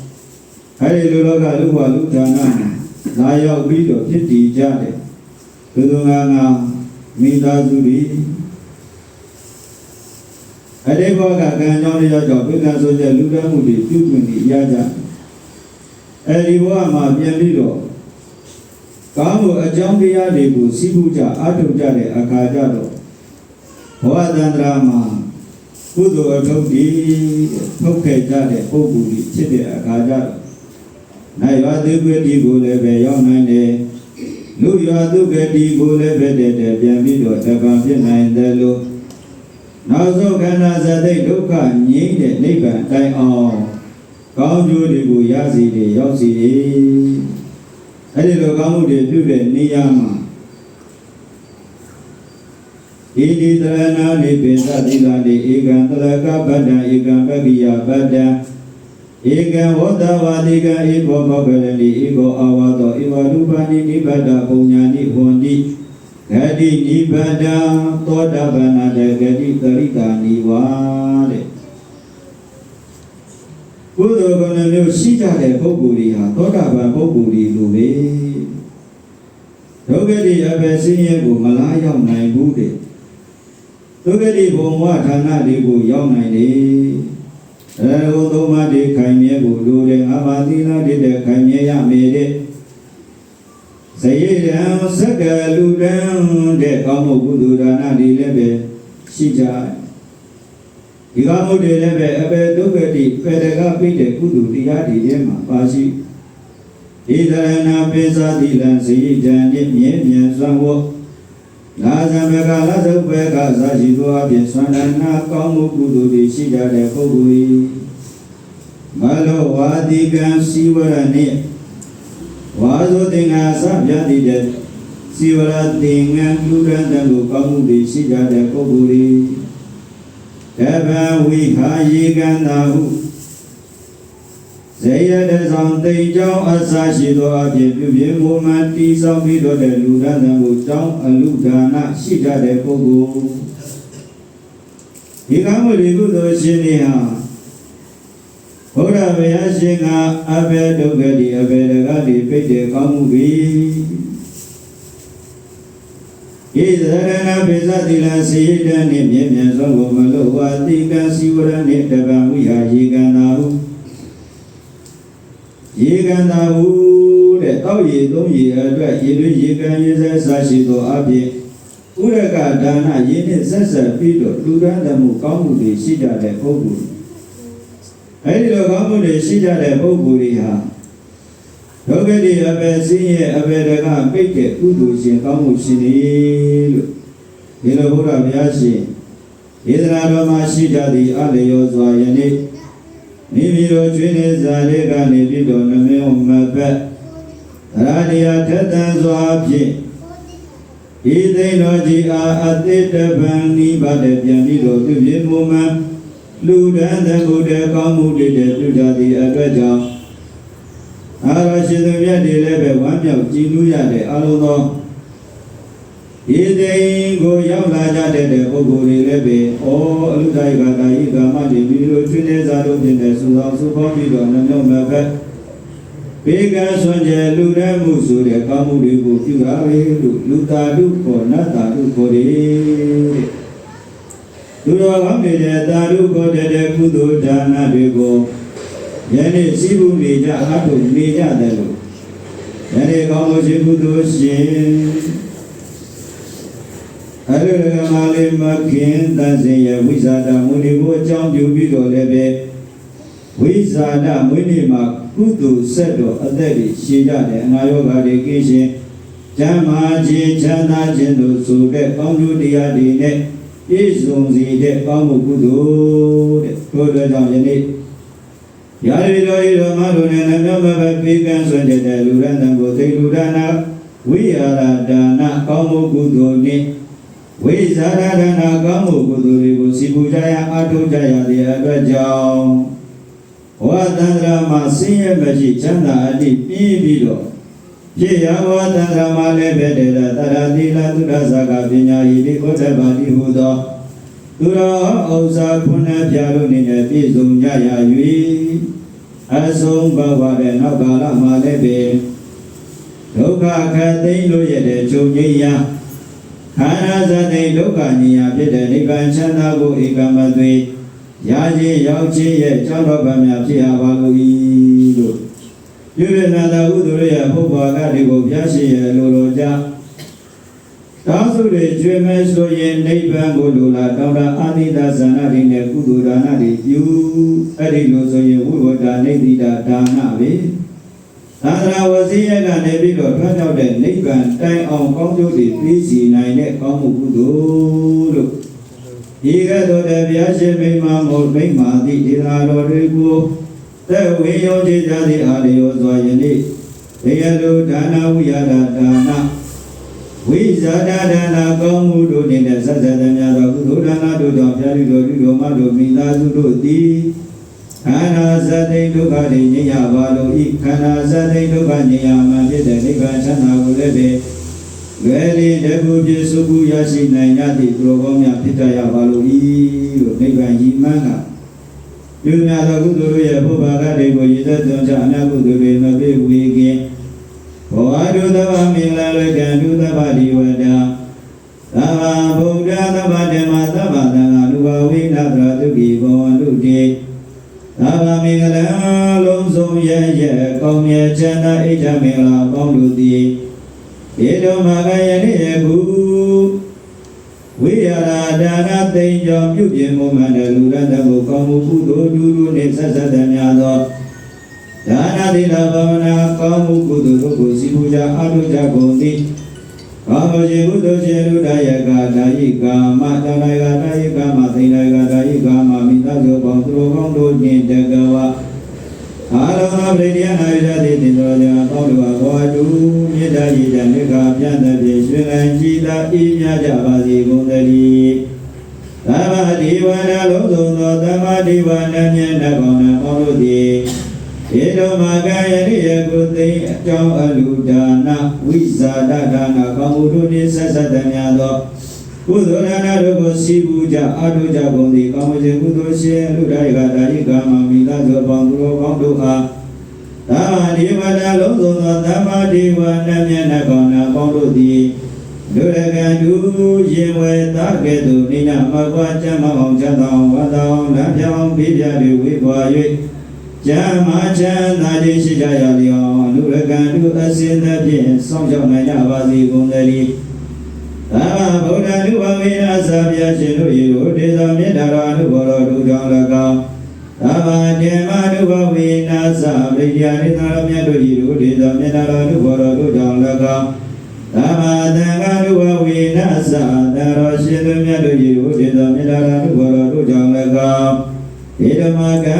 Hari dulu kalau walu dana, layak bido jadi jadi, kedua minta juri, အတိဘောကကံကြောင့်ရောက်ကြောင့်ပိကံဆိုတဲ့လူတန်းမှုတွေပြုပြင်ပြီးရကြအဲဒီဘောမှာပြန်ပြီးတော့ကောင်းမှုအကြောင်းတရားတွေကိုစီးပူးကြအထောက်ကြတဲ့အခါကြတော့ဘောဓန္တရာမှာကုသိုလ်အထုပ်ဒီထုတ်ခဲ့ကြတဲ့ပုဂ္ဂိုလ်ကြီးဖြစ်တဲ့အခါကြတော့နိုင်ရွာသူကတိကိုလည်းပဲရောက်နိုင်တယ်လူရွာသူကတိကိုလည်းပဲတဲ့ပြန်ပြီးတော့တပံဖြစ်နိုင်တယ်လို့နောက်ဆုံးခန္ဓာဇတိဒုက္ခငြိမ့်တဲ့နိဗ္ဗာန်တိုင်အောင်ကောင်းကျိုးတွေကိုရစီတယ်ရောက်စီတယ်အဲဒီလိုကောင်းမှုတွေပြုတဲ့နေရာမှာဣတိတရဏာနိပိသတိလာတိဧကံတရကပတ္တံဧကံပကိယပတ္တံဧကံဝတ္တဝါတိကံဧဘောမောကရဏိဧကောအာဝတောဧဝရူပနိနိဗ္ဗတပုံညာနိဟွန်တိဂတိနိဗ္ဗတသောတပန္နတဂတိတရိတာနိဝါတဲ့ကုသိုလ်ကောင်းမျိုးရှိကြတဲ့ပုဂ္ဂိုလ်တွေဟာသောတာပန်ပုဂ္ဂိုလ်တွေလိုပဲဒုက္ခတိအပေစင်းရဲကိုမလားရောက်နိုင်ဘူးတဲ့ဒုက္ခတိဘုံဝဌာနတွေကိုရောက်နိုင်တယ်အဲဟိုသုံးပါးတွေခိုင်မြဲကိုလိုတယ်ငါးပါးသီလတဲ့ခိုင်မြဲရမယ်တဲ့ဇယေရံစက္ကလူတံတဲ့ကောင်းမှုကုသိုလ်ဒါနတွေလည်းပဲရှိကြဒီကောင်းမှုတွေလည်းပဲအပေဒုက္ခတိပေတကပိတဲ့ကုသိုလ်တရားတွေထဲမှာပါရှိဒီသရဏပိသတိလံဇယေတံနှင့်မြဲမြံစွမ်းဝတ်လာဇံဘကလာသုဘေကသာရှိသောအပြင်ဆွမ်းနာကောင်းမှုကုသိုလ်တွေရှိကြတဲ့ပုဂ္ဂိုလ်၏မလောဝါတိကံစီဝရနှင့်ဝါဇောတင်္ဂါစပြတိတဲ့စီဝရတင်္ဂံလူရန်တံကိုကောင်းမှုတွေရှိကြတဲ့ပုဂ္ဂိုလ်၏တဗံဝိဟာယေကံသာဟုဇေယတဆောင်တိတ်ကြောင်းအစရှိသောအဖြစ်ပြုပြင်မှုမှတည်ဆောင်ပြီးတော့တဲ့လူရန်တံကိုတောင်းအလူဒါနရှိကြတဲ့ပုဂ္ဂိုလ်ဒီကောင်းမှုတွေကုသိုလ်ရှင်တွေဟာဘုရားဗျာရှင်ကအဘေဒုက္ခတိအဘေဒကတိပိတ်တဲ့ကောင်းမှုတွေဣဇရဏပိသတိလစေတံနှင့်မြဲမြံသောဘုမလောဝတိကံစီဝရနှင့်တပံဝိဟာယေကံသာဟုယေကံသာဟုတဲ့တောက်ရည်သုံးရည်အတွက်ရေတွင်းရေကံရေဆက်စားရှိသောအဖြစ်ဥရကဒါနရင်းနှင့်ဆက်ဆက်ပြီးတော့လူရန်တမှုကောင်းမှုတွေရှိကြတဲ့ပုဂ္ဂိုလ်အဲဒီလိုကောင်းမှုတွေရှိကြတဲ့ပုဂ္ဂိုလ်တွေဟာဒုက္ခတိအပေစင်းရဲ့အပေတကပိတ်တဲ့ကုသိုလ်ရှင်ကောင်းမှုရှင်တွေလို့ဒီလိုဘုရားဗျာရှင်ဒေသနာတော်မှာရှိကြသည့်အလျောစွာယနေ့မိမိတို့ကျွေးနေစာလေးကနေပြီးတော့နှမျိုးမပတ်ရာတရားထက်သန်စွာဖြင့်ဤသိဏ္ဍောကြီးအားအတိတပံနိဗ္ဗာန်ပြန်ပြီးတော့ပြုပြင်မှုမှလူဒန်းတဲ့ဘုရားကောင်းမှုတွေပြုကြသည့်အတွက်ကြောင့်အာရရှိသူမြတ်တွေလည်းပဲဝမ်းမြောက်ကြည်နူးရတဲ့အလုံးသောဒီတိန်ကိုရောက်လာကြတဲ့ပုဂ္ဂိုလ်တွေလည်းပဲဩအလူတိုင်းကတာဤကာမတွေပြီးလို့ကျွင်းနေစားလို့ဖြစ်တဲ့သုသောသုဘောပြီးတော့နှမျိုးမဲ့ပဲဘေကံဆွမ်းကြလူရဲမှုဆိုတဲ့ကောင်းမှုတွေကိုပြုတာပဲလို့လူတာတုခေါ်နတ်တာတုခေါ်တယ်လူတော်ကောင်းနေတဲ့တာတုခေါ်တဲ့ကုသိုလ်ဒါနတွေကိုယနေ့စီးပူနေကြအားထုတ်နေကြတယ်လို့ယနေ့ကောင်းလို့ရှိကုသိုလ်ရှင်အရုဏကမလေးမခင်တန်စင်ရဲ့ဝိဇာဒမုန်ီကိုအကြောင်းပြုပြီးတော့လည်းပဲဝိဇာဒမွေးနေ့မှာကုသိုလ်ဆက်တော်အသက်တွေရှည်ကြတယ်အနာရောဂါတွေကင်းရှင်ကျမ်းမာခြင်းချမ်းသာခြင်းတို့ဆိုတဲ့ကောင်းကျိုးတရားတွေနဲ့ပြည့်စုံစေတဲ့ကောင်းမှုကုသိုလ်တဲ့ထို့အတွက်ကြောင့်ယနေ့ယာရီတော်ဤတော်မှာတို့နဲ့နှမျိုးမပဲပြေကံဆွတဲ့လူရန်တံကိုသိလူဒါနဝိဟာရဒါနကောင်းမှုကုသိုလ်နှင့်ဝိဇာရဒါနကောင်းမှုကုသိုလ်တွေကိုစီပူကြရအားထုတ်ကြရတဲ့အတွက်ကြောင့်ဝါသန္တရာမှာဆင်းရဲမရှိချမ်းသာအတိပြီးပြီးတော့ဖြစ်ရဝါသန္တရာမှာလည်းပဲတဲ့တရာတိလာသုဒ္ဓဇာကပညာဤဒီဩတ္တပါတိဟုသောသူတော်ဥစ္စာခုနှစ်ပြားတို့နေနဲ့ပြည့်စုံကြရ၍အဆုံးဘဝရဲ့နောက်ကာလမှာလည်းပဲဒုက္ခခတ်သိမ်းလို့ရတဲ့ချုပ်ငြိမ်းရာ ခန္ဓာဇတိဒုက္ခဉာဏ်ဖြစ်တဲ့နိဗ္ဗာန်ချမ်းသာကိုဧကမသွေရာခြင်းရောက်ခြင်းရဲ့ကြောင့်တော့ဗများဖြစ်ရပါလို့ဤလို့ပြုရနာတာဥဒ္ဓရရဲ့ဘုရားကတွေကိုဘုရားရှင်ရဲ့လိုလိုကြတောင်းစုတွေကျွေးမဲ့ဆိုရင်နိဗ္ဗာန်ကိုလိုလားတောင်းတအာနိသဇာနာတွေနဲ့ကုသိုလ်ဒါနတွေပြုအဲ့ဒီလိုဆိုရင်ဝိဝတ္တနိတိတာဒါနပဲသာသနာဝစီရကနေပြီးတော့ထွက်ရောက်တဲ့နိဗ္ဗာန်တိုင်အောင်ကောင်းကျိုးတွေပြီးစီနိုင်တဲ့ကောင်းမှုကုသိုလ်လို့ဒီကဲ့သို့တဲ့ဘုရားရှင်မိမ္မာမို့မိမ္မာသည့်ဒေသတော်တွေကိုသက်ဝေယောခြေကြသည့်အာလျောစွာယနေ့ဘယလူဒါနဝိယဒါဒါနဝိဇာဒဒါနကောင်းမှုတို့နှင့်ဆက်ဆက်သမျှသောကုသိုလ်ဒါနတို့ကြောင့်ဘုရားတို့ပြုတော်မတို့မိသားစုတို့သည်ခန္ဓာဇတိဒုက္ခတွေငြိမ်းရပါလို့ဤခန္ဓာဇတိဒုက္ခငြိမ်းရမှဖြစ်တဲ့နိဗ္ဗာန်ချမ်းသာကိုလည်းပဲလွယ်လေးတကူပြည့်စုံမှုရရှိနိုင်ကြသည့်သူတော်ကောင်းများဖြစ်ကြရပါလို့ဤလို့နိဗ္ဗာန်ကြီးမှန်းကပြုများသောကုသိုလ်ရဲ့ဘုရားကတွေကိုရည်သက်သွန်ချအနာကုသိုလ်တွေမပြေဝေခင်ဘောအတုသဗ္ဗမင်္ဂလာလေကံတုသဗ္ဗဒီဝတ္တသဗ္ဗဗုဒ္ဓသဗ္ဗဓမ္မသဗ္ဗသံဃာလူဘဝိနသရတုကိဘောဝန္တုတေသဗ္ဗမင်္ဂလာလုံးစုံရဲ့ကောင်းမြတ်ချမ်းသာအိဋ္ဌမင်္ဂလာပေါင်းတို့သည်ဒီတော်မှာကယနေ့ယခုဝိရဒါနသိဉ္ကြောင့်ပြုပြင်မှုမှန်တဲ့လူရတ္တကိုကောင်းမှုကုသိုလ်ဒုလူနှင့်ဆက်ဆက်သမျှသောဒါနသီလဘာဝနာကောင်းမှုကုသိုလ်တို့ကိုစီပူကြအားထုတ်ကြကုန်သည်ကောင်းသောခြင်းကုသိုလ်ခြင်းလူတယကဒါယိကာမတဏယကဒါယိကာမသိဏယကဒါယိကာမမိသားစုပေါင်းသူတို့ကောင်းတို့နှင့်တကဝအာလောကပရိယနာယတိတင်တော်ကြောင့်ပေါင်းတို့ဘောတုမေတ္တာရည်တဲ့မြတ်ကပြတ်တဲ့ဖြင့်ရွှင်လန်းကြည်သာဤမြတ်ကြပါစေကုန်သတည်းသမ္မာဒီဝါဒလုံးစုံသောသမ္မာဒီဝါဒမြတ်နှကောင်းနာပေါင်းတို့သည်ဧတောမကယရိယကုသိအကြောင်းအလူဒါနဝိဇာဒဒါနကောင်းမှုတို့နှင့်ဆက်ဆက်သမျှသောကုသိုလ်ဒါနတို့ကိုစီပူကြအားထုတ်ကြကုန်သည်ကောင်းမှုခြင်းကုသိုလ်ရှင်လူတိုင်းကတာရိကာမမိသားစုပေါင်းသူတို့ကောင်းတို့အားသမ္မာဒီဝါဒလုံးစုံသောသမ္မာဒီဝါဒမြတ်နှကောင်းနာပေါင်းတို့သည်လူရကံသူရင်ဝေသာကဲ့သို့နိနာမကွာကျမ်းမအောင်ချမ်းသာအောင်ဝတ်တော်လမ်းပြောင်းပြပြတွေဝေပွား၍ကျမ်းမာချမ်းသာခြင်းရှိကြရလျောလူရကံသူအစဉ်သဖြင့်စောင့်ရှောက်နိုင်ကြပါစေကုန်သတည်းသမ္မာဗုဒ္ဓလူဘဝေနသဗျာရှင်တို့ရေကိုဒေသောမေတ္တာတော်အနုဘောတော်တို့ကြောင့်၎င်းသမ္မာတေမလူဘဝေနသဗိဒ္ဓယာနိသာမြတ်တို့ရေကိုဒေသောမေတ္တာတော်အနုဘောတော်တို့ကြောင့်၎င်းသမ္မာသံဃာလူဘဝေနသတရောရှင်တို့မြတ်တို့ရေကိုဒေသောမေတ္တာတော်အနုဘောတော်တို့ကြောင့်၎င်းဧဓမကံ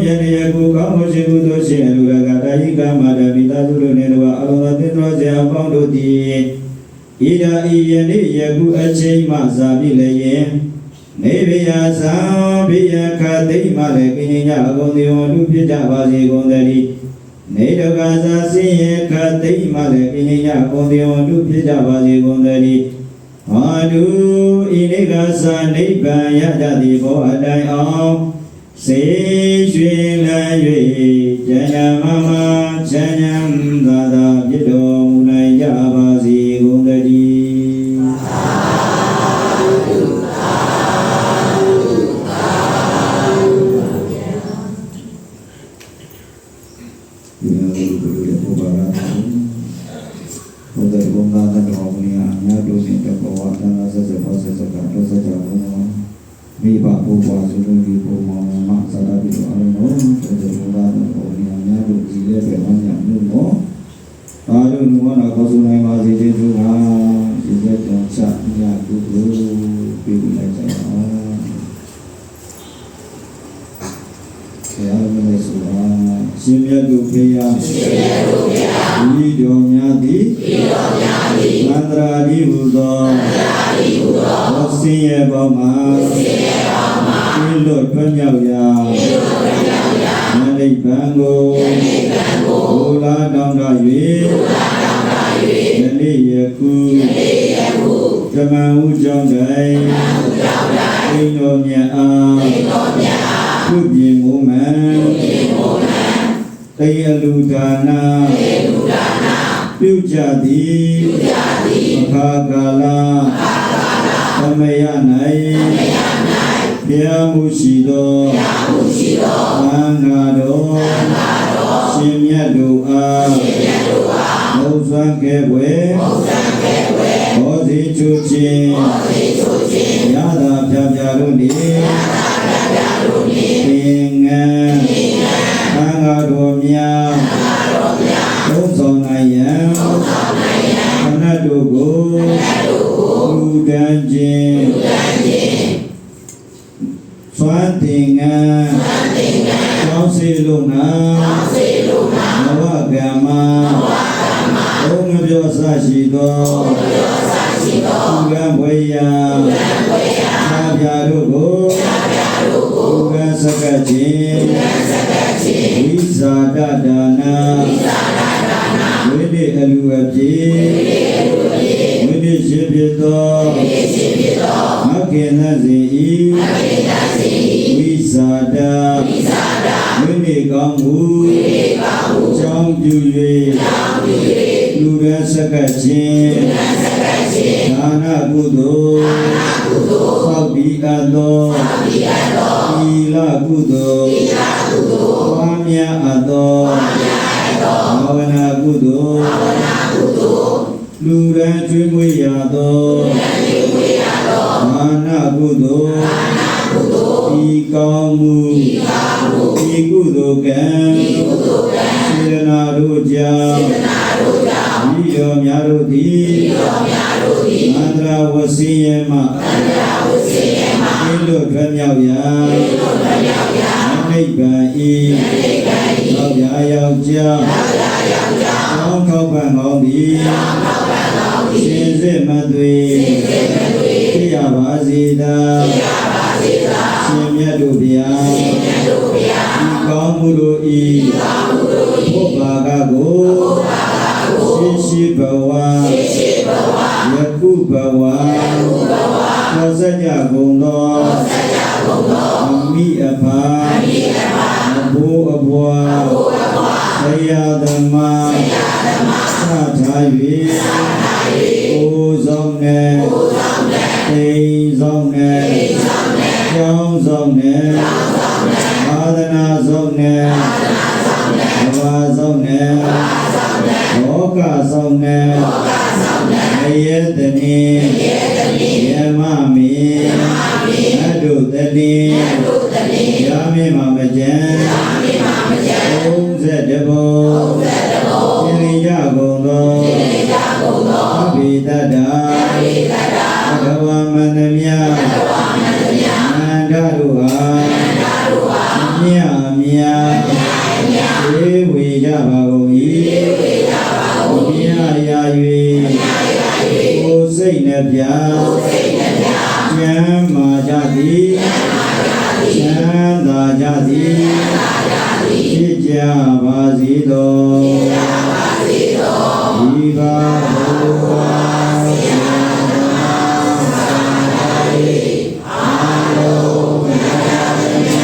ယနေ့ယခုကောင်းမှုရှိကုသိုလ်ရှင်လူရကတာယိကမတမိသားစုတို့နှင့်တို့အလုံးစုံသင်္တော်ဆရာပေါင်းတို့သည်ဣဒာဤယနေ့ယခုအချိန်မှစာပြီလည်းယင်နေဗယသံဘိယခသိမလည်းကိဉ္ညအကုန်ဒီဝတုဖြစ်ကြပါစေကုန်သတည်းနေဒကသာစင်ယခသိမလည်းကိဉ္ညအကုန်ဒီဝတုဖြစ်ကြပါစေကုန်သတည်းဟာတုဤနေကသာနိဗ္ဗာန်ရကြသည်ဘောအတိုင်းအောင်စေရွှင်လန်း၍ဉာဏ်မမချမ်းသာသာဖြစ်တော်မူနိုင်ကြပါစေကုန်သတည်းမိဘဘုရားဆိုလို့ဒီဘုံမောင်မဆရာပြီးတော့အလုံးလုံးတဲ့ဘုရားတော်ကိုနေအများတို့ဒီလည်းပဲဝမ်းမြောက်မှုပေါ့အာရုံနုဝနာကောင်းဆုံးနိုင်ပါစေကျေးဇူးပါဒီသက်တော်ချမြတ်ကုသိုလ်ပြုလိုက်ကြအောင်ဆရာမလေးဆိုတာရှင်မြတ်တို့ဖေယဒီတော်များသည်သန္တရာဒီဟူသောဘောစင်ရဲ့ပေါင်းမှာဒီလိုထွန်းမြောက်ရာနိဗ္ဗာန်ကိုဘုရားတောင်းတ၍ယနေ့ယခုဓမ္မဥကြောင့်တိုင်သိတော်မြတ်အားပြုပြင်မှုမှန်တေအလူဒါနာ ပြုကြသည်အခါကာလသမယ၌ဘုရားမှုရှိသောသံဃာတော်ရှင်မြတ်တို့အားမုတ်ဆွမ်းခဲ့ွယ်ဘောဇိချူခြင်းရတာပြပြတို့နေသင်္ကန်းသံဃာတော်များသုံးဆောင်နိုင်ရန်ခဏတို့ကိုလူတန်းခြင်းစွမ်းသင်္ကန်းကျောင်းစေလုံးနာဘဝကမ္မဘုံငပြောဆရှိသောသူကံဘွေရာသာပြာတို့ကိုသူကံစကခြင်းဝိဇာတဒါနာဝိနိအလူအပြေဝိနိရှိဖြစ်သောမကေနဇေဤဝိဇာတဝိနိကောင်းမှုကြောင်းပြု၍လူရန်စကခြင်းဒါနကုသိုလ်သောက်ပြီးအပ်သောသီလကုသိုလ်ပွားများအပ်သောဘာဝနာကုသိုလ်လူရန်ကျွေးမွေးရသောမာနကုသိုလ်ဤကောင်းမှုဤကုသိုလ်ကံစေတနာတို့ကြောင့်ဤရောများတို့သည်မန္တရာဝစီယမဤလိုထွက်မြောက်ရာနိဗ္ဗာန်ဤရောက်ရာရောက်ကြောင်းကောင်းထောက်ပံ့ကောင်းသည်ရှင်စစ်မသွေဖြစ်ရပါစေသာရှင်မြတ်တို့ဗျာဤကောင်းမှုတို့ဤဘုရားကကိုရှိဘဝယခုဘဝသောစကြကုန်သောအမိအဖာအဘိုးအဘွားဆရာသမားစထား၍ကိုယ်ဆောင်နဲ့တိမ်ဆောင်နဲ့ကျောင်းဆောင်နဲ့သာသနာဆောင်နဲ့ဘာဆောင်နဲ့လောကဆောင်နဲ့အယတနေယမမေအတုတတိရမေမမကျန်30ဘုံသင်္ကြကုန်သောအဘိတတာဘဂဝမန္တမြတ်နန္ဒတို့ဟာမြတ်မြတ်ေဝေကြပါကုန်၏မြတ်ရာ၍ကိုယ်စိတ်နှပြကျမ်းမာကြသည်ချမ်းသာကြသည်ဖြစ်ကြပါစေသောဒီပါဘုရားဆရာသမားသာရိအာလုံးမြတ်မြ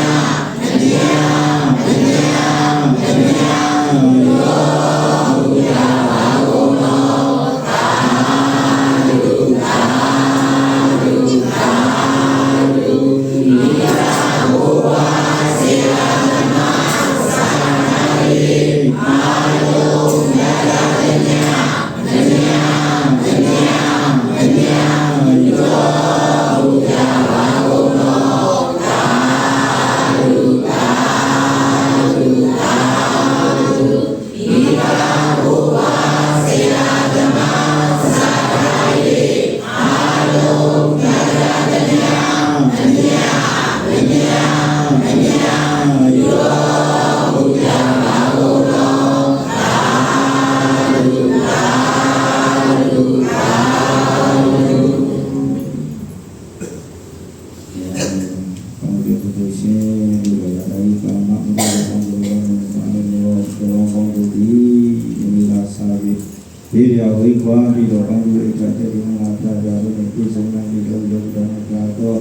ဒီရဝိကွာပြီးတော့ကောင်းကျိုးအိတ်တဲ့ဒီမှာပြပြလို့ပြည်စုံနိုင်ပြီးတော့ရုပ်တော်နဲ့ကြာတော့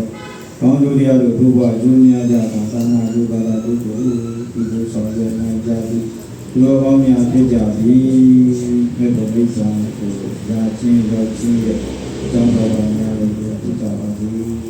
ကောင်းကျိုးတရားတို့ဘုရားကျိုးများကြတာသာနာဒုက္ခလာဒုက္ခဒီလိုဆောင်ရနိုင်ကြပြီးလူကောင်းများဖြစ်ကြပြီးဘယ်လို အိဆာကိုရာချင်းရောက်ချင်းရဲ့အကြောင်းတော်များလို့ပြောပြကြပါသည်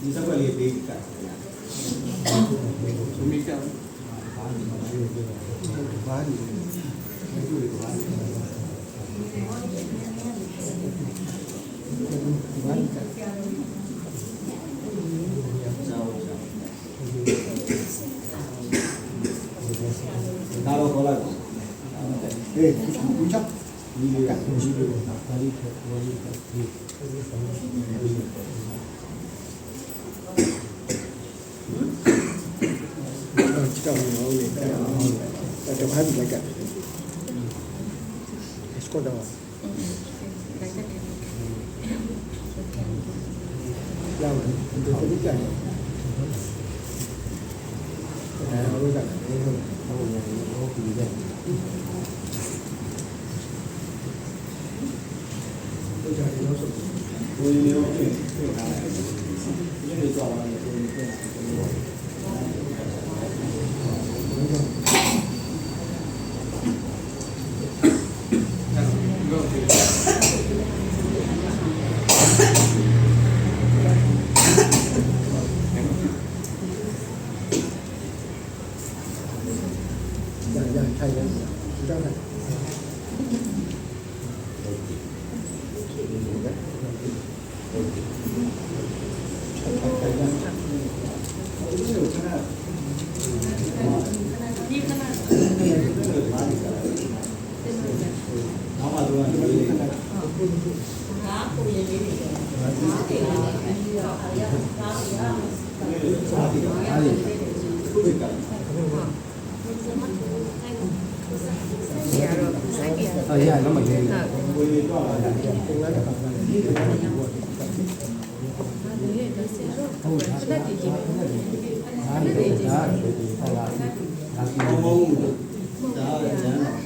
ဒီစက်ွက်လေးပေးကတ်သမီးကဘာဒီဘာဒီဒါတော့ခေါ်လိုက်ပါဟေးဘူးချဒီကတ်ဒီလိုဒါလေးခေါ်ဝေးကတ်ဒီတောင်းနေအောင်လေတောင်းအောင်လေတခါဒီလိုက်ကစကောတော့လာမယ်ဒီလိုဒီကအဲ့လိုကလည်းဟုတ်တယ်ဟုတ်ပြီလေတို့ကြရအောင်ဆိုဘယ်လိုလုပ်ဖြစ်တာလဲဒီလိုကြောက်ရတယ်ဒီလိုဖြစ်ထိုင်ရအောင်ဒီတော့လည်းရရတော့မရေးဘူးဝေးတော့လာတယ်ပုံလိုက်တာကလည်းဒီလိုဟုတ်တာဟုတ်တယ်ဒီကြီးပဲဒါလည်းဒါဟုတ်လားဒါကမုံဒါလည်းကျန်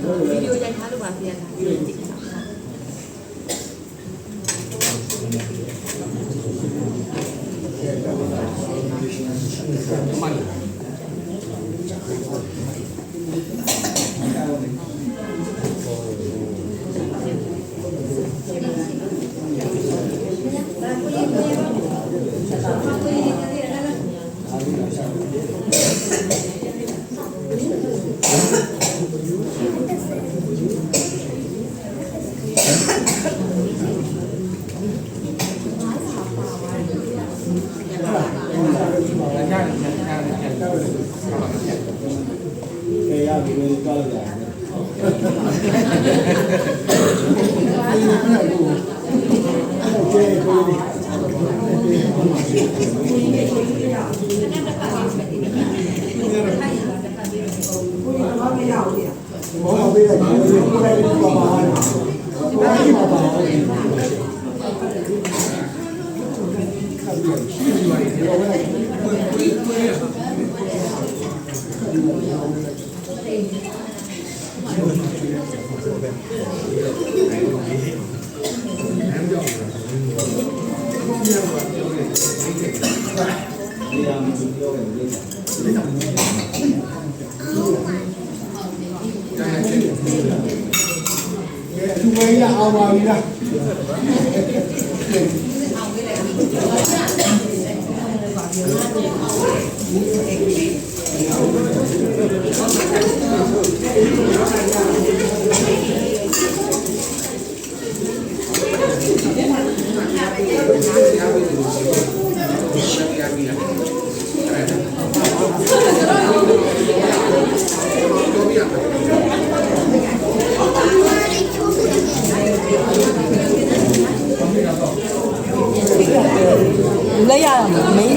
video yang halu bahagian သူဝေးရအောင်ပါပြီလား လက်ရတာမင်း